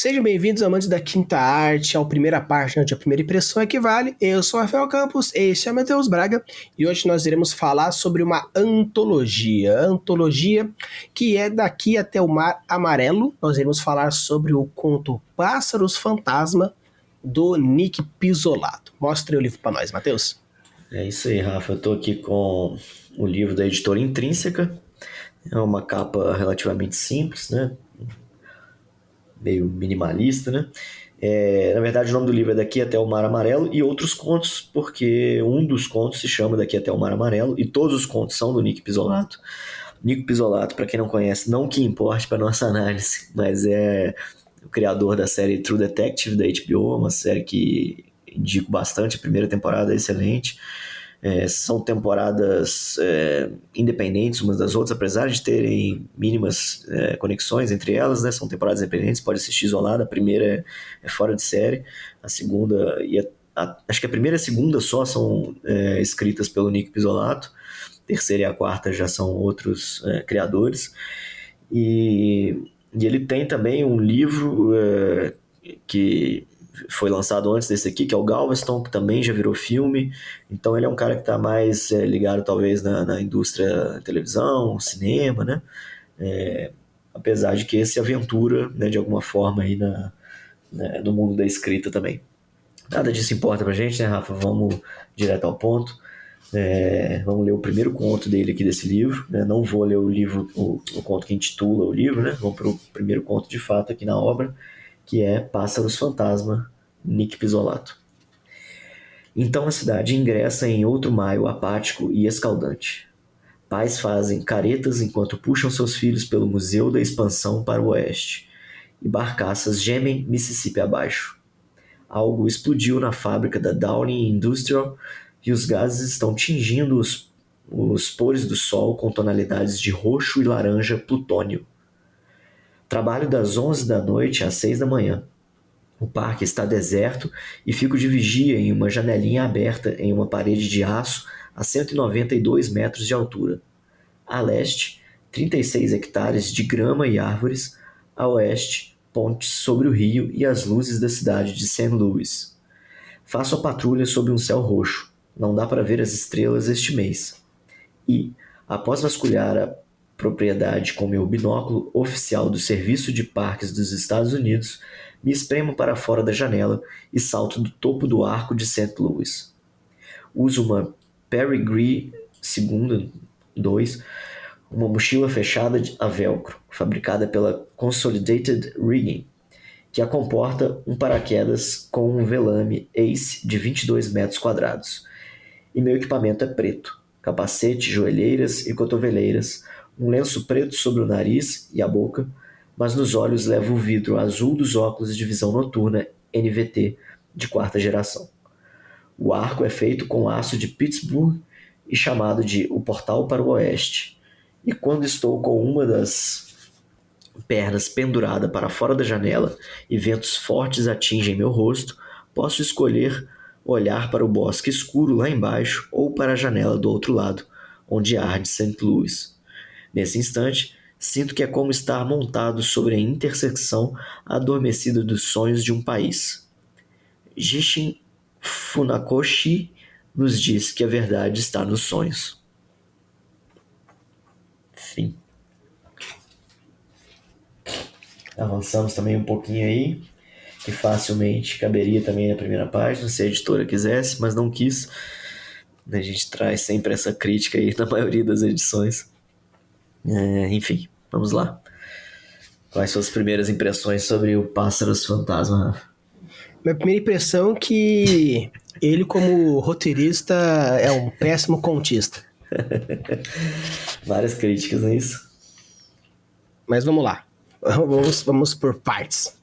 Sejam bem-vindos, amantes da quinta arte, ao Primeira Página, onde a primeira impressão equivale. Eu sou Rafael Campos, este é o Matheus Braga, e hoje nós iremos falar sobre uma antologia que é Daqui até o Mar Amarelo. Nós iremos falar sobre o conto Pássaros Fantasma, do Nick Pizzolatto. Mostre o livro para nós, Matheus. É isso aí, Rafa. Eu tô aqui com o livro da editora Intrínseca. É uma capa relativamente simples, né? Meio minimalista, né? Na verdade, o nome do livro é Daqui até o Mar Amarelo e outros contos, porque um dos contos se chama Daqui até o Mar Amarelo e todos os contos são do Nick Pizzolatto. Nick Pizzolatto, para quem não conhece, não que importe para nossa análise, mas é o criador da série True Detective da HBO, uma série que indico bastante. A primeira temporada é excelente. São temporadas independentes umas das outras, apesar de terem mínimas conexões entre elas, né? São temporadas independentes, pode assistir isolada. A primeira é fora de série, a segunda acho que a primeira e a segunda só são escritas pelo Nick Pizzolatto, a terceira e a quarta já são outros criadores. E ele tem também um livro que foi lançado antes desse aqui, que é o Galveston, que também já virou filme. Então ele é um cara que está mais ligado talvez na indústria televisão, cinema, né? Apesar de que esse aventura, né, de alguma forma aí no mundo da escrita também. Nada disso importa pra gente, né, Rafa? Vamos direto ao ponto. Vamos ler o primeiro conto dele aqui desse livro, né? Não vou ler o conto que intitula o livro, né? Vamos para o primeiro conto de fato aqui na obra, que é Pássaros Fantasma, Nick Pizzolatto. Então a cidade ingressa em outro maio apático e escaldante. Pais fazem caretas enquanto puxam seus filhos pelo Museu da Expansão para o oeste, e barcaças gemem Mississippi abaixo. Algo explodiu na fábrica da Downing Industrial e os gases estão tingindo os pores do sol com tonalidades de roxo e laranja plutônio. Trabalho das 11 da noite às 6 da manhã. O parque está deserto e fico de vigia em uma janelinha aberta em uma parede de aço a 192 metros de altura. A leste, 36 hectares de grama e árvores. A oeste, pontes sobre o rio e as luzes da cidade de St. Louis. Faço a patrulha sob um céu roxo. Não dá para ver as estrelas este mês. E, após vasculhar a propriedade com meu binóculo oficial do Serviço de Parques dos Estados Unidos, me espremo para fora da janela e salto do topo do arco de St. Louis. Uso uma Peregrine II, uma mochila fechada a velcro, fabricada pela Consolidated Rigging, que a comporta um paraquedas com um velame Ace de 22 metros quadrados. E meu equipamento é preto: capacete, joelheiras e cotoveleiras, um lenço preto sobre o nariz e a boca, mas nos olhos levo o vidro azul dos óculos de visão noturna NVT de quarta geração. O arco é feito com aço de Pittsburgh e chamado de o Portal para o Oeste. E quando estou com uma das pernas pendurada para fora da janela e ventos fortes atingem meu rosto, posso escolher olhar para o bosque escuro lá embaixo ou para a janela do outro lado, onde arde St. Louis. Nesse instante, sinto que é como estar montado sobre a intersecção adormecida dos sonhos de um país. Gishin Funakoshi nos diz que a verdade está nos sonhos. Fim. Avançamos também um pouquinho aí, que facilmente caberia também na primeira página, se a editora quisesse, mas não quis. A gente traz sempre essa crítica aí na maioria das edições. Enfim, vamos lá. Quais são as primeiras impressões sobre o Pássaros Fantasma? Minha primeira impressão é que ele, como roteirista, é um péssimo contista. Várias críticas, não é isso? Mas vamos lá. Vamos por partes.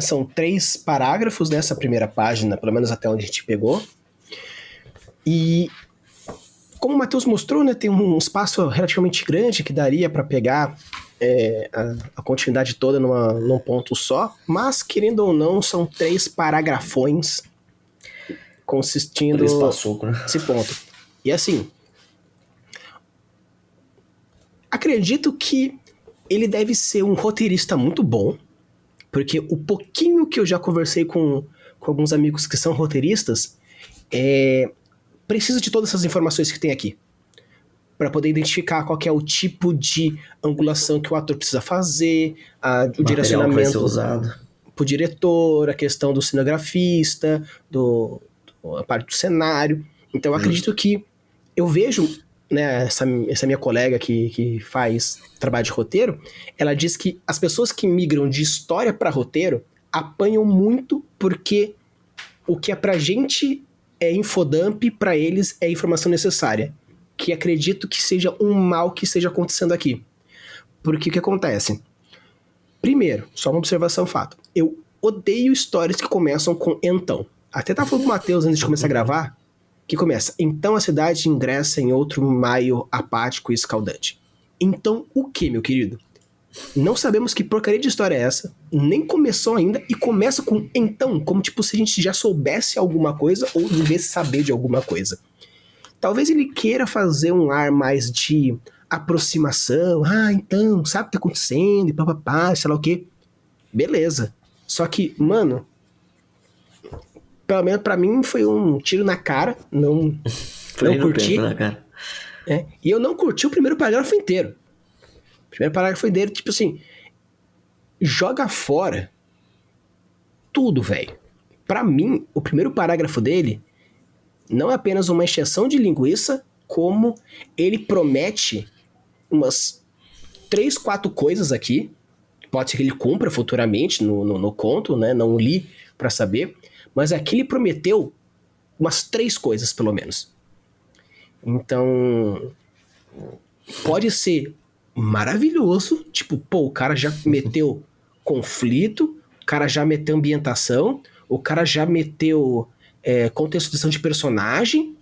São 3 parágrafos nessa primeira página, pelo menos até onde a gente pegou. E, como o Matheus mostrou, né, tem um espaço relativamente grande que daria para pegar a continuidade toda num ponto só, mas, querendo ou não, são 3 parágrafões consistindo 3 passuco, né? Esse ponto. E assim, acredito que ele deve ser um roteirista muito bom Porque o pouquinho que eu já conversei com alguns amigos que são roteiristas, precisa de todas essas informações que tem aqui. Para poder identificar qual que é o tipo de angulação que o ator precisa fazer, o Material que vai ser direcionamento usado. pro diretor, a questão do cinegrafista, a parte do cenário. Então eu acredito que eu vejo, né, essa minha colega que faz trabalho de roteiro, ela diz que as pessoas que migram de história para roteiro apanham muito porque o que é pra gente é infodump, pra eles é informação necessária. Que acredito que seja um mal que esteja acontecendo aqui. Porque o que acontece? Primeiro, só uma observação, fato. Eu odeio histórias que começam com então. Até tava falando com o Matheus antes de começar a gravar, que começa, então a cidade ingressa em outro maio apático e escaldante. Então o que, meu querido? Não sabemos que porcaria de história é essa, nem começou ainda, e começa com então, como tipo se a gente já soubesse alguma coisa ou devesse saber de alguma coisa. Talvez ele queira fazer um ar mais de aproximação, então, sabe o que tá acontecendo, e papapá, sei lá o quê. Beleza. Só que, mano, pelo menos pra mim foi um tiro na cara, não curti. Pé, cara. E eu não curti o primeiro parágrafo inteiro. O primeiro parágrafo inteiro, tipo assim, joga fora tudo, velho. Pra mim, o primeiro parágrafo dele não é apenas uma encheção de linguiça, como ele promete umas 3, 4 coisas aqui. Pode ser que ele cumpra futuramente no conto, né? Não li pra saber. Mas aqui ele prometeu umas 3 coisas, pelo menos. Então, pode ser maravilhoso. Tipo, o cara já meteu conflito, o cara já meteu ambientação, o cara já meteu contextualização de personagem.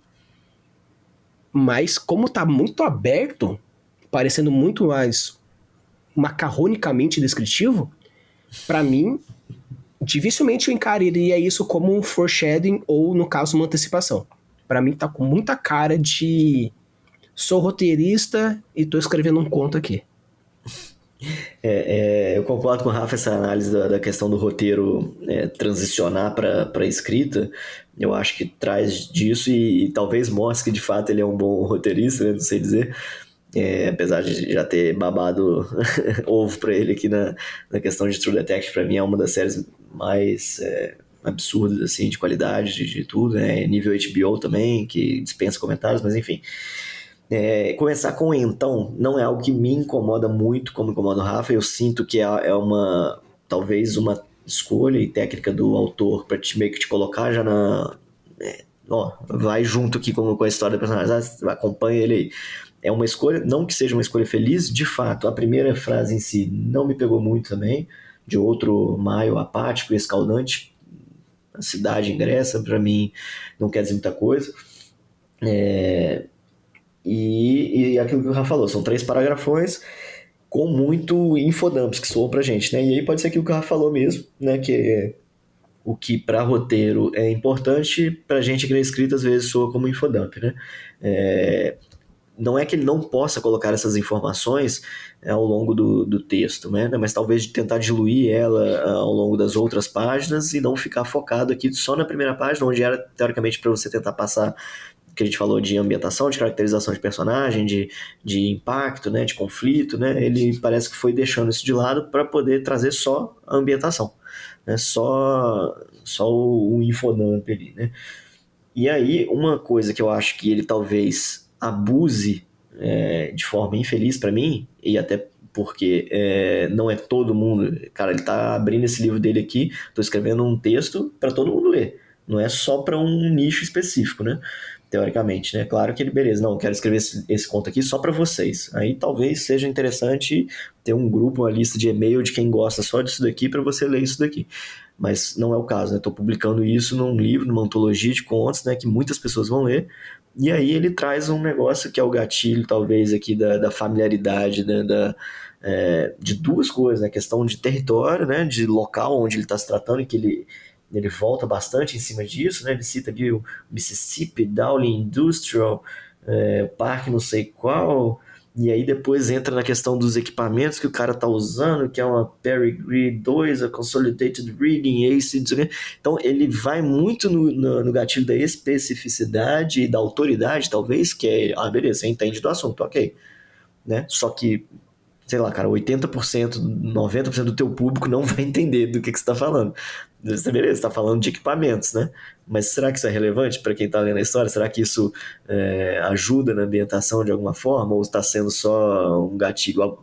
Mas como tá muito aberto, parecendo muito mais macarronicamente descritivo, pra mim, dificilmente eu encararia isso como um foreshadowing ou, no caso, uma antecipação. Pra mim tá com muita cara de sou roteirista e tô escrevendo um conto aqui. Eu concordo com o Rafa essa análise da questão do roteiro transicionar para escrita. Eu acho que traz disso e talvez mostre que de fato ele é um bom roteirista, né? Não sei dizer. Apesar de já ter babado ovo pra ele aqui na questão de True Detective, pra mim é uma das séries mais absurdas assim, de qualidade, de tudo, né? Nível HBO também, que dispensa comentários, mas enfim. Começar com então não é algo que me incomoda muito como incomoda o Rafa. Eu sinto que é uma talvez uma escolha e técnica do autor para meio que te colocar já na vai junto aqui com a história do personagem, acompanha ele aí. É uma escolha, não que seja uma escolha feliz, de fato, a primeira frase em si não me pegou muito também, de outro maio apático e escaldante, a cidade ingressa, para mim não quer dizer muita coisa. E aquilo que o Rafa falou, são 3 parágrafos com muito infodumps que soam pra gente, né? E aí pode ser aquilo que o Rafa falou mesmo, né? Que o que para roteiro é importante, pra gente que é escrita às vezes soa como infodump, né? Não é que ele não possa colocar essas informações ao longo do texto, né? Mas talvez tentar diluir ela ao longo das outras páginas e não ficar focado aqui só na primeira página, onde era teoricamente para você tentar passar que a gente falou de ambientação, de caracterização de personagem, de impacto, né, de conflito, né, ele parece que foi deixando isso de lado para poder trazer só a ambientação, né, só o infodump ali, né. E aí, uma coisa que eu acho que ele talvez abuse de forma infeliz para mim, e até porque não é todo mundo, cara, ele tá abrindo esse livro dele aqui, tô escrevendo um texto para todo mundo ler, não é só para um nicho específico, né, teoricamente, né? Claro que ele, beleza, não, quero escrever esse conto aqui só para vocês. Aí talvez seja interessante ter um grupo, uma lista de e-mail de quem gosta só disso daqui para você ler isso daqui. Mas não é o caso, né? Estou publicando isso num livro, numa antologia de contos, né? Que muitas pessoas vão ler. E aí ele traz um negócio que é o gatilho, talvez, aqui da familiaridade, né? De 2 coisas, né? A questão de território, né? De local onde ele está se tratando e que ele volta bastante em cima disso, né? Ele cita ali o Mississippi, Dowling Industrial, Parque não sei qual, E aí depois entra na questão dos equipamentos que o cara tá usando, que é uma Peregrine 2, a Consolidated Reading, Ace, não sei o quê. Então ele vai muito no gatilho da especificidade e da autoridade, talvez, que é, beleza, você entende do assunto, ok. Né? Só que, sei lá, cara, 80%, 90% do teu público não vai entender do que você tá falando. Você, beleza, você tá falando de equipamentos, né? Mas será que isso é relevante para quem tá lendo a história? Será que isso ajuda na ambientação de alguma forma? Ou está sendo só um gatilho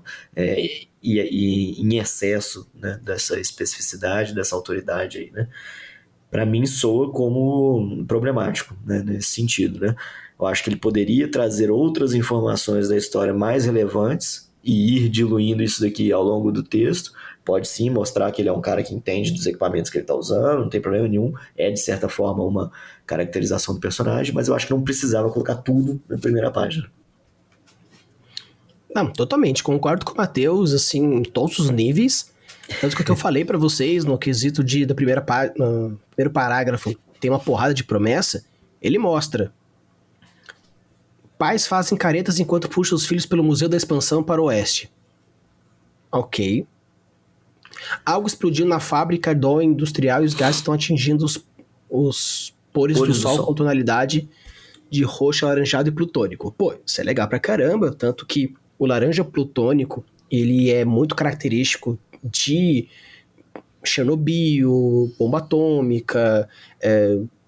em excesso, né? Dessa especificidade, dessa autoridade aí, né? Para mim soa como problemático, né? Nesse sentido, né? Eu acho que ele poderia trazer outras informações da história mais relevantes e ir diluindo isso daqui ao longo do texto. Pode sim mostrar que ele é um cara que entende dos equipamentos que ele está usando, não tem problema nenhum. É, de certa forma, uma caracterização do personagem, mas eu acho que não precisava colocar tudo na primeira página. Não, totalmente. Concordo com o Matheus, assim, em todos os níveis. Tanto que o que eu falei pra vocês no quesito no primeiro parágrafo, tem uma porrada de promessa, ele mostra. Pais fazem caretas enquanto puxam os filhos pelo Museu da Expansão para o oeste. Ok. Algo explodiu na fábrica do industrial e os gases estão atingindo os pores do sol com tonalidade de roxo, alaranjado e plutônico. Pô, isso é legal pra caramba, tanto que o laranja plutônico, ele é muito característico de Chernobyl, bomba atômica,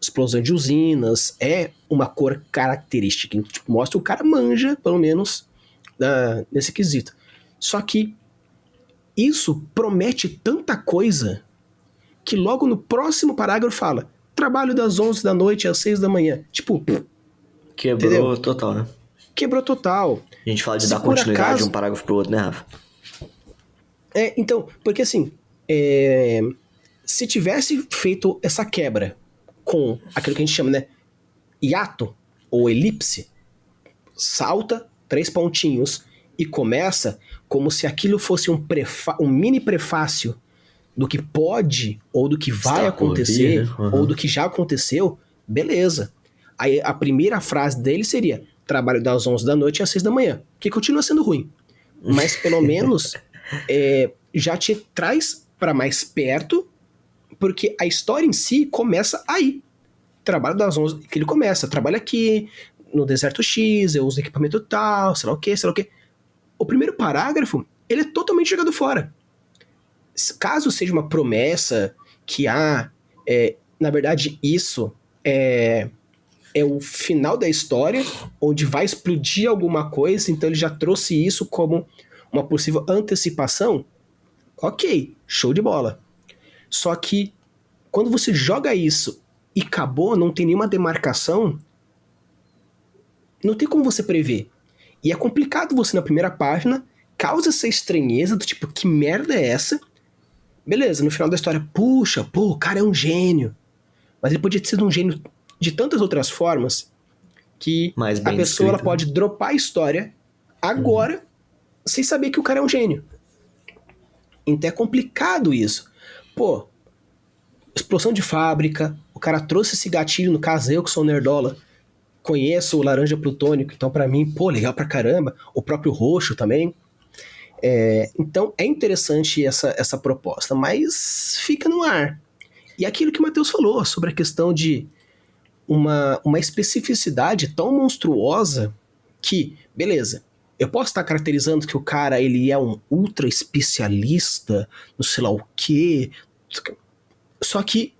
explosão de usinas, é uma cor característica, tipo, mostra o cara manja, pelo menos, nesse quesito. Só que isso promete tanta coisa que logo no próximo parágrafo fala trabalho das 11 da noite às 6 da manhã. Tipo, quebrou entendeu? Total, né? Quebrou total. A gente fala de dar continuidade de um parágrafo pro outro, né, Rafa? Então, porque assim, se tivesse feito essa quebra com aquilo que a gente chama, né, hiato ou elipse, salta 3 pontinhos e começa como se aquilo fosse um mini prefácio do que pode ou do que vai acontecer, né? Ou do que já aconteceu, beleza. Aí a primeira frase dele seria trabalho das 11 da noite às 6 da manhã, que continua sendo ruim, mas pelo menos já te traz para mais perto, porque a história em si começa aí. Trabalho das 11, que ele começa, trabalha aqui no deserto X, eu uso equipamento tal, sei lá o que, sei lá o que. O primeiro parágrafo, ele é totalmente jogado fora. Caso seja uma promessa que na verdade isso é o final da história, onde vai explodir alguma coisa, então ele já trouxe isso como uma possível antecipação, ok, show de bola. Só que quando você joga isso e acabou, não tem nenhuma demarcação, não tem como você prever. E é complicado você na primeira página, causa essa estranheza do tipo, que merda é essa? Beleza, no final da história, puxa, pô, o cara é um gênio. Mas ele podia ter sido um gênio de tantas outras formas que a pessoa ela pode dropar a história agora sem saber que o cara é um gênio. Então é complicado isso. Pô, explosão de fábrica, o cara trouxe esse gatilho, no caso eu que sou nerdola, conheço o laranja plutônico, então pra mim, pô, legal pra caramba. O próprio roxo também. Então é interessante essa proposta, mas fica no ar. E aquilo que o Matheus falou sobre a questão de uma especificidade tão monstruosa que, beleza, eu posso estar caracterizando que o cara ele é um ultra especialista, não sei lá o quê, só que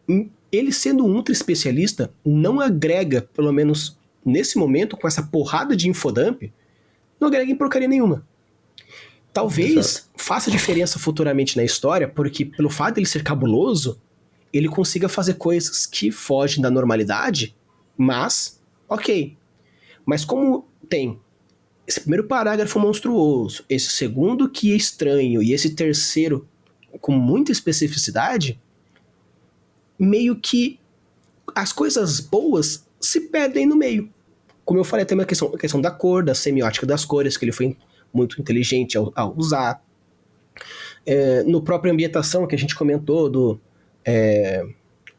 ele sendo um ultra especialista não agrega, pelo menos nesse momento, com essa porrada de infodump, não agrega em porcaria nenhuma. Talvez faça diferença futuramente na história, porque pelo fato de ele ser cabuloso, ele consiga fazer coisas que fogem da normalidade, mas, ok. Mas como tem esse primeiro parágrafo monstruoso, esse segundo que é estranho, e esse terceiro com muita especificidade, meio que as coisas boas se perdem no meio. Como eu falei, tem a questão da cor, da semiótica das cores, que ele foi muito inteligente ao usar. No próprio ambientação que a gente comentou, do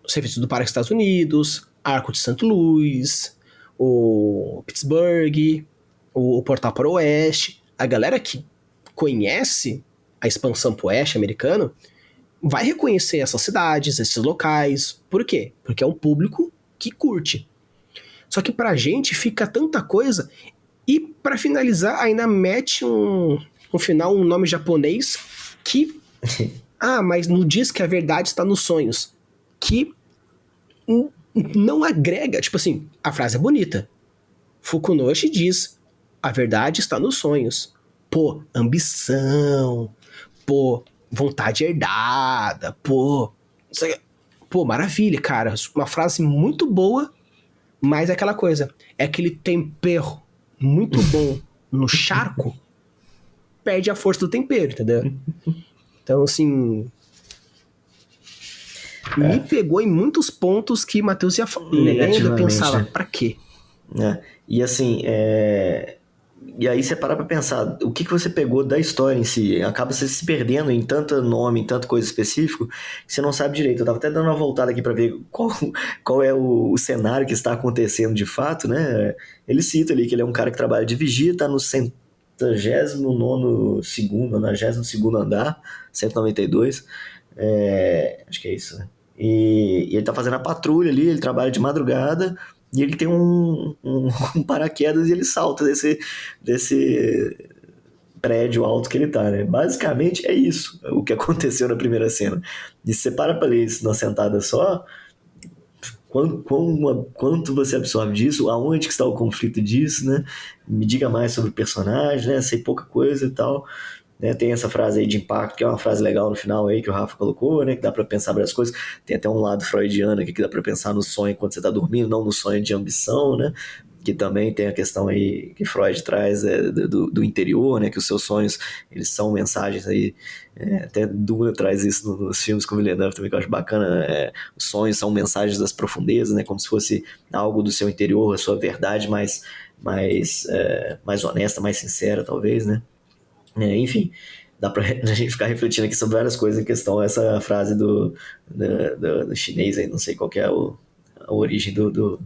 serviço do Parque Estados Unidos, Arco de Santo Luís, o Pittsburgh, o Portal para o Oeste. A galera que conhece a expansão pro oeste americano vai reconhecer essas cidades, esses locais. Por quê? Porque é um público que curte. Só que pra gente fica tanta coisa. E pra finalizar, ainda mete no final um nome japonês que... mas não diz que a verdade está nos sonhos. Que não agrega. Tipo assim, a frase é bonita. Fukunoshi diz: a verdade está nos sonhos. Pô, ambição. Pô, vontade herdada. Pô, maravilha, cara. Uma frase muito boa, mas é aquela coisa. É aquele tempero muito bom no charco, perde a força do tempero, entendeu? Então, assim... me pegou em muitos pontos que Matheus ia lendo e pensava, né? pra quê? E assim, e aí você para pra pensar, o que você pegou da história em si? Acaba você se perdendo em tanto nome, em tanta coisa específica, que você não sabe direito. Eu tava até dando uma voltada aqui pra ver qual é o cenário que está acontecendo de fato, né? Ele cita ali que ele é um cara que trabalha de vigia, tá no 92º andar, 192, acho que é isso, né? E ele tá fazendo a patrulha ali, ele trabalha de madrugada, e ele tem um paraquedas e ele salta desse prédio alto que ele tá, né? Basicamente é isso o que aconteceu na primeira cena. E se você para pra ler isso numa sentada só, quanto você absorve disso, aonde que está o conflito disso, né? Me diga mais sobre o personagem, né? Sei pouca coisa e tal. Né, tem essa frase aí de impacto, que é uma frase legal no final aí, que o Rafa colocou, né, que dá pra pensar várias coisas. Tem até um lado freudiano aqui que dá pra pensar no sonho quando você tá dormindo, não no sonho de ambição, né, que também tem a questão aí que Freud traz do interior, né, que os seus sonhos, eles são mensagens aí, até Duna traz isso nos filmes com o Villeneuve também, que eu acho bacana, os sonhos são mensagens das profundezas, né, como se fosse algo do seu interior, a sua verdade mais honesta, mais sincera, talvez, né. Enfim, dá pra a gente ficar refletindo aqui sobre várias coisas em questão essa frase do chinês aí, não sei qual que é a origem do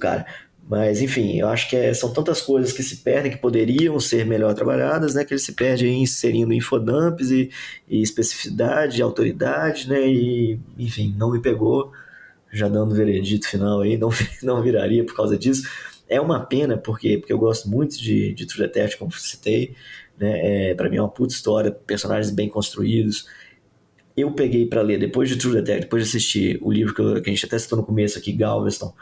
cara. Mas, enfim, eu acho que são tantas coisas que se perdem, que poderiam ser melhor trabalhadas, né? Que ele se perde aí inserindo infodumps e especificidade, autoridade, né? E, enfim, não me pegou, já dando o veredito final aí, não viraria por causa disso. É uma pena, porque eu gosto muito de True Detective, como citei, né? Pra mim é uma puta história, personagens bem construídos. Eu peguei pra ler, depois de True Detective, depois de assistir o livro que a gente até citou no começo aqui, Galveston,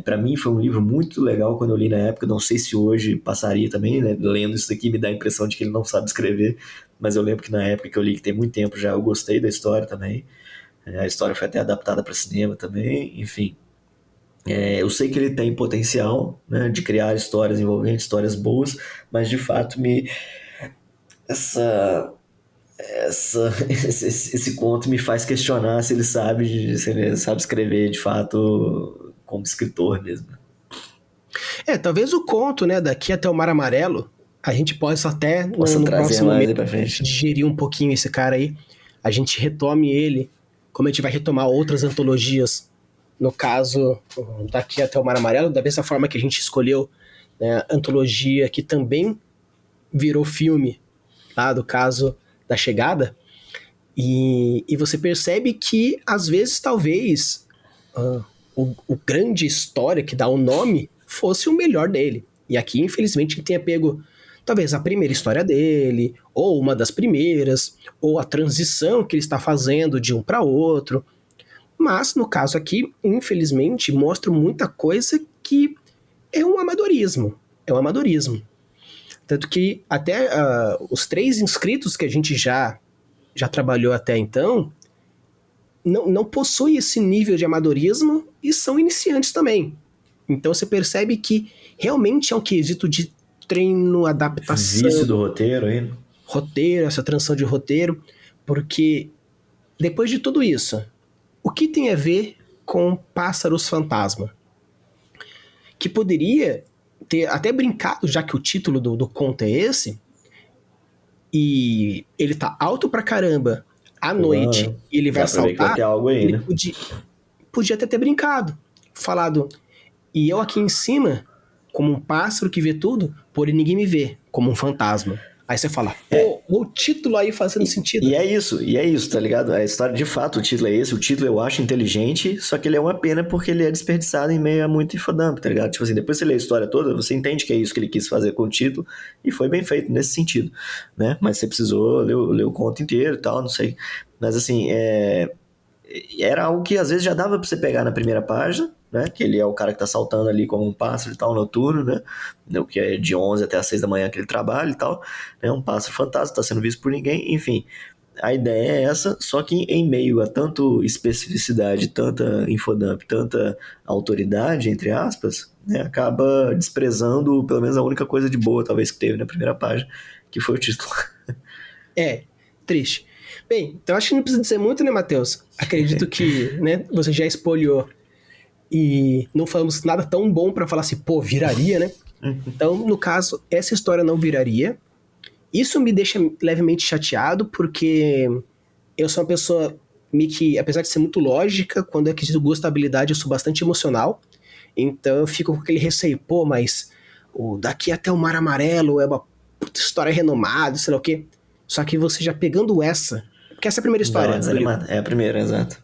pra mim foi um livro muito legal quando eu li na época, não sei se hoje passaria também, né? Lendo isso daqui me dá a impressão de que ele não sabe escrever, mas eu lembro que na época que eu li, que tem muito tempo já, eu gostei da história também. A história foi até adaptada para cinema também, enfim. Eu sei que ele tem potencial, né, de criar histórias envolventes, histórias boas, mas de fato esse conto me faz questionar se ele sabe escrever de fato como escritor mesmo. Talvez o conto, né, daqui até o Mar Amarelo, a gente possa até Possa no trazer próximo mais mês aí pra frente. digerir um pouquinho esse cara aí, a gente retome ele, como a gente vai retomar outras antologias, no caso, daqui até o Mar Amarelo, da mesma forma que a gente escolheu, né, antologia que também virou filme, tá, do caso da Chegada, e você percebe que, às vezes, talvez, o grande história que dá o nome fosse o melhor dele. E aqui, infelizmente, ele tenha pego talvez a primeira história dele, ou uma das primeiras, ou a transição que ele está fazendo de um para outro. Mas, no caso aqui, infelizmente, mostra muita coisa que é um amadorismo. É um amadorismo. Tanto que até os 3 inscritos que a gente já trabalhou até então não possuem esse nível de amadorismo e são iniciantes também. Então você percebe que realmente é um quesito de treino, adaptação, Vício do roteiro aí. roteiro, essa transição de roteiro, porque depois de tudo isso, o que tem a ver com Pássaros Fantasma? Que poderia ter até brincado, já que o título do conto é esse, e ele tá alto pra caramba à noite, e ele vai Dá pra ver que vai assaltar, ter algo aí, ele né? podia até ter brincado, falado, e eu aqui em cima como um pássaro que vê tudo, porém ninguém me vê, como um fantasma. Aí você fala, pô, o título aí fazendo sentido. E é isso, tá ligado? A história, de fato, o título é esse, o título eu acho inteligente, só que ele é uma pena porque ele é desperdiçado em meio a muito infodump, tá ligado? Tipo assim, depois você lê a história toda, você entende que é isso que ele quis fazer com o título, e foi bem feito nesse sentido, né? Mas você precisou ler o conto inteiro e tal, não sei. Mas assim, era algo que às vezes já dava pra você pegar na primeira página, né? Que ele é o cara que tá saltando ali como um pássaro e tal, noturno, né? O que é de 11 até as 6 da manhã que ele trabalha e tal, né? Um pássaro fantasma, tá sendo visto por ninguém, enfim. A ideia é essa, só que em meio a tanto especificidade, tanta infodump, tanta autoridade, entre aspas, né? Acaba desprezando pelo menos a única coisa de boa, talvez, que teve na primeira página, que foi o título. Triste. Bem, então acho que não precisa dizer muito, né, Matheus? Acredito que, né, você já spoileou e não falamos nada tão bom pra falar assim, pô, viraria, né? Então, no caso, essa história não viraria. Isso me deixa levemente chateado, porque eu sou uma pessoa meio que, apesar de ser muito lógica, quando é quesito gostabilidade, eu sou bastante emocional. Então eu fico com aquele receio, pô, mas o Daqui até o Mar Amarelo é uma puta história renomada, sei lá o quê. Só que você já pegando essa, porque essa é a primeira história do livro. É a primeira, exato.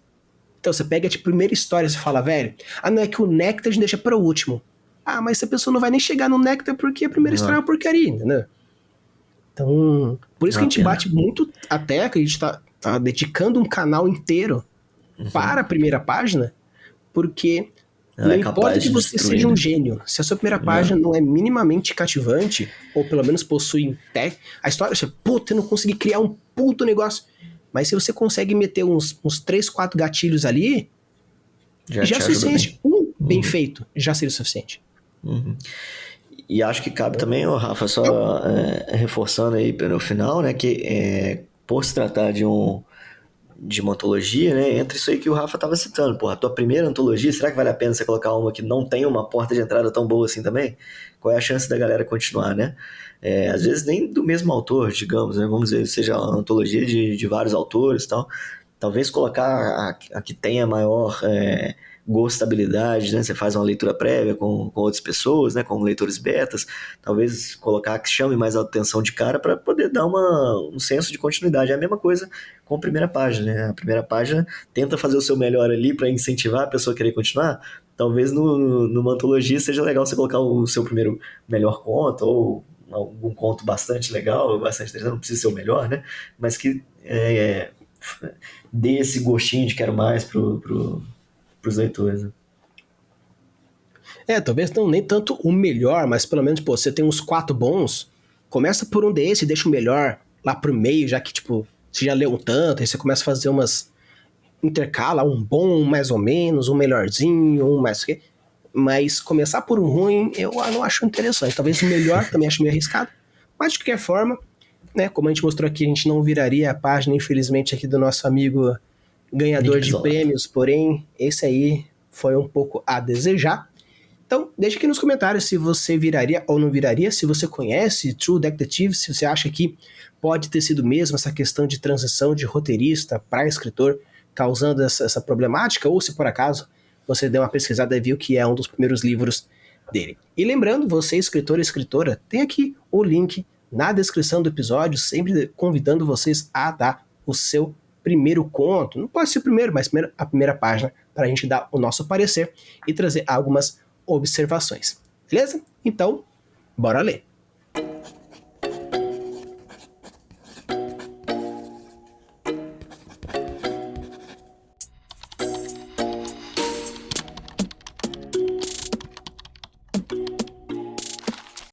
Então você pega a primeira história e você fala, velho, não é que o Nectar a gente deixa para o último. Mas essa pessoa não vai nem chegar no Nectar porque a primeira história é uma porcaria, entendeu? Então, por isso que a gente bate muito a tecla, a gente tá dedicando um canal inteiro para a primeira página, porque não importa que você seja um gênio, se a sua primeira página não é minimamente cativante, ou pelo menos possui a história, você, puta, eu não consegui criar um puto negócio. Mas se você consegue meter uns 3, 4 gatilhos ali, já é o suficiente. Bem feito, já seria o suficiente. E acho que cabe também, Rafa, só reforçando aí pelo final, né, que por se tratar de uma antologia, né, entra isso aí que o Rafa tava citando, porra, a tua primeira antologia, será que vale a pena você colocar uma que não tem uma porta de entrada tão boa assim também? Qual é a chance da galera continuar, né? Às vezes nem do mesmo autor, digamos, né, vamos dizer, seja uma antologia de vários autores e tal, talvez colocar a que tenha maior gostabilidade, né? Você faz uma leitura prévia com outras pessoas, né? Com leitores betas, talvez colocar que chame mais a atenção de cara para poder dar um senso de continuidade. É a mesma coisa com a primeira página, né? A primeira página tenta fazer o seu melhor ali para incentivar a pessoa a querer continuar. Talvez numa antologia seja legal você colocar o seu primeiro melhor conto ou algum conto bastante legal, bastante interessante, não precisa ser o melhor, né? Mas que dê esse gostinho de quero mais pros leitores. Né? Talvez não nem tanto o melhor, mas pelo menos, pô, você tem uns 4 bons, começa por um desses e deixa o melhor lá pro meio, já que, tipo, você já leu um tanto, aí você começa a fazer intercala um bom, mais ou menos, um melhorzinho, um mais... Mas começar por um ruim, eu não acho interessante. Talvez o melhor também acho meio arriscado, mas de qualquer forma, né, como a gente mostrou aqui, a gente não viraria a página, infelizmente, aqui do nosso amigo ganhador de prêmios, porém, esse aí foi um pouco a desejar. Então, deixa aqui nos comentários se você viraria ou não viraria, se você conhece True Detective, se você acha que pode ter sido mesmo essa questão de transição de roteirista para escritor causando essa problemática, ou se por acaso você deu uma pesquisada e viu que é um dos primeiros livros dele. E lembrando, você escritor e escritora, tem aqui o link na descrição do episódio, sempre convidando vocês a dar o seu primeiro conto, não pode ser o primeiro, mas a primeira página, para a gente dar o nosso parecer e trazer algumas observações. Beleza? Então, bora ler!